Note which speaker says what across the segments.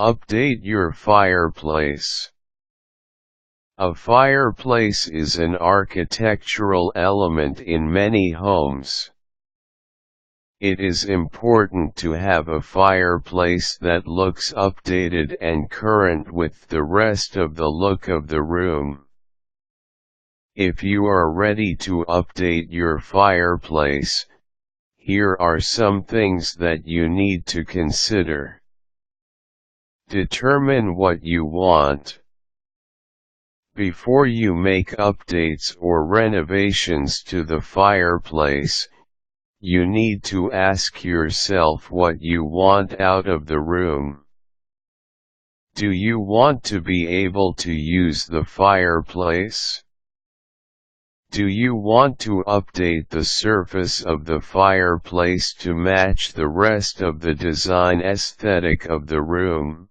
Speaker 1: Update your fireplace. A fireplace is an architectural element in many homes. It is important to have a fireplace that looks updated and current with the rest of the look of the room. If you are ready to update your fireplace, here are some things that you need to consider. Determine what you want. Before you make updates or renovations to the fireplace, you need to ask yourself what you want out of the room. Do you want to be able to use the fireplace? Do you want to update the surface of the fireplace to match the rest of the design aesthetic of the room?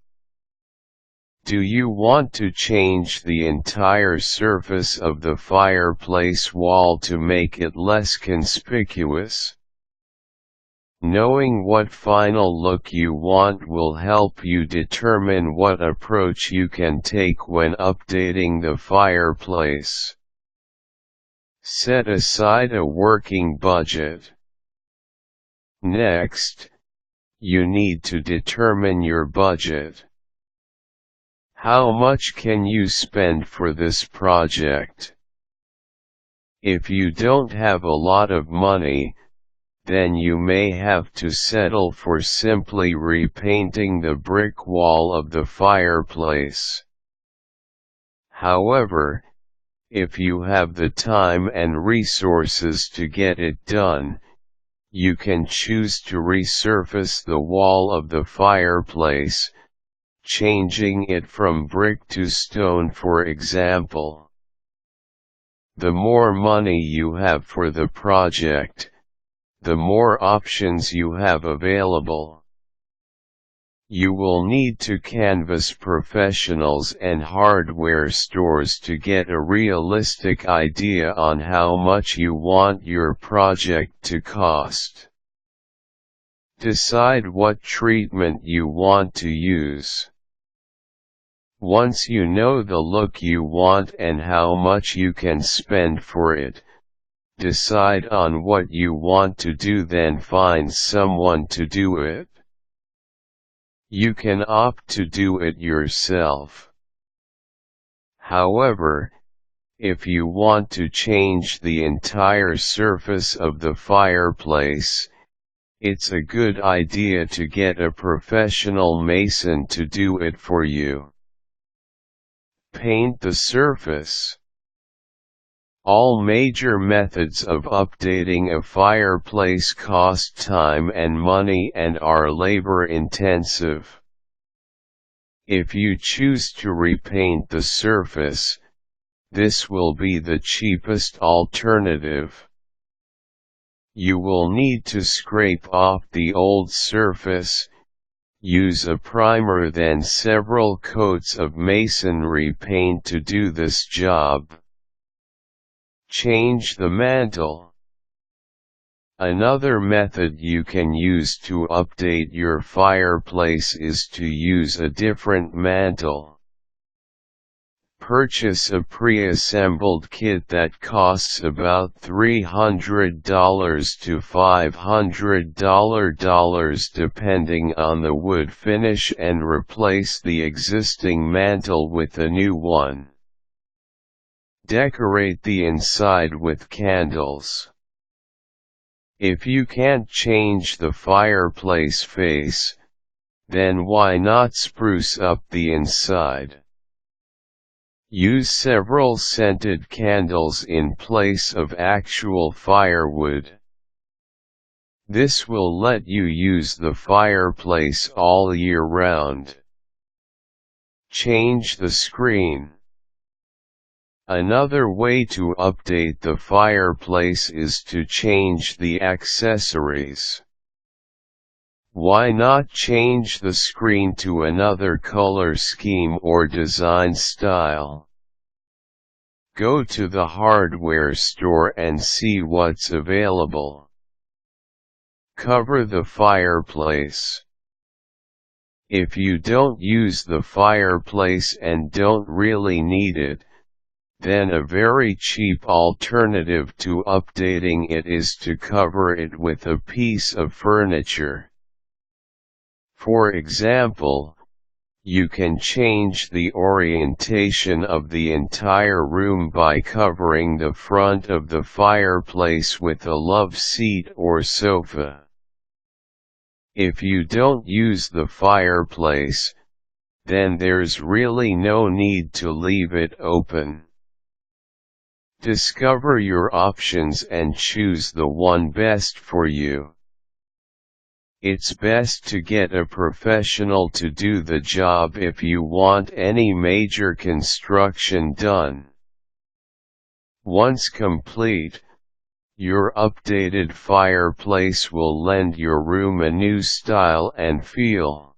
Speaker 1: Do you want to change the entire surface of the fireplace wall to make it less conspicuous? Knowing what final look you want will help you determine what approach you can take when updating the fireplace. Set aside a working budget. Next, you need to determine your budget. How much can you spend for this project? If you don't have a lot of money, then you may have to settle for simply repainting the brick wall of the fireplace. However, if you have the time and resources to get it done, you can choose to resurface the wall of the fireplace, changing it from brick to stone, for example. The more money you have for the project, the more options you have available. You will need to canvass professionals and hardware stores to get a realistic idea on how much you want your project to cost. Decide what treatment you want to use. Once you know the look you want and how much you can spend for it, decide on what you want to do, then find someone to do it. You can opt to do it yourself. However, if you want to change the entire surface of the fireplace, it's a good idea to get a professional mason to do it for you. Paint the surface. All major methods of updating a fireplace cost time and money and are labor-intensive. If you choose to repaint the surface, this will be the cheapest alternative. You will need to scrape off the old surface, use a primer, then several coats of masonry paint to do this job. Change the mantle. Another method you can use to update your fireplace is to use a different mantle. Purchase a pre-assembled kit that costs about $300 to $500 depending on the wood finish, and replace the existing mantle with a new one. Decorate the inside with candles. If you can't change the fireplace face, then why not spruce up the inside? Use several scented candles in place of actual firewood. This will let you use the fireplace all year round. Change the screen. Another way to update the fireplace is to change the accessories. Why not change the screen to another color scheme or design style? Go to the hardware store and see what's available. Cover the fireplace. If you don't use the fireplace and don't really need it, then a very cheap alternative to updating it is to cover it with a piece of furniture. For example, you can change the orientation of the entire room by covering the front of the fireplace with a love seat or sofa. If you don't use the fireplace, then there's really no need to leave it open. Discover your options and choose the one best for you. It's best to get a professional to do the job if you want any major construction done. Once complete, your updated fireplace will lend your room a new style and feel.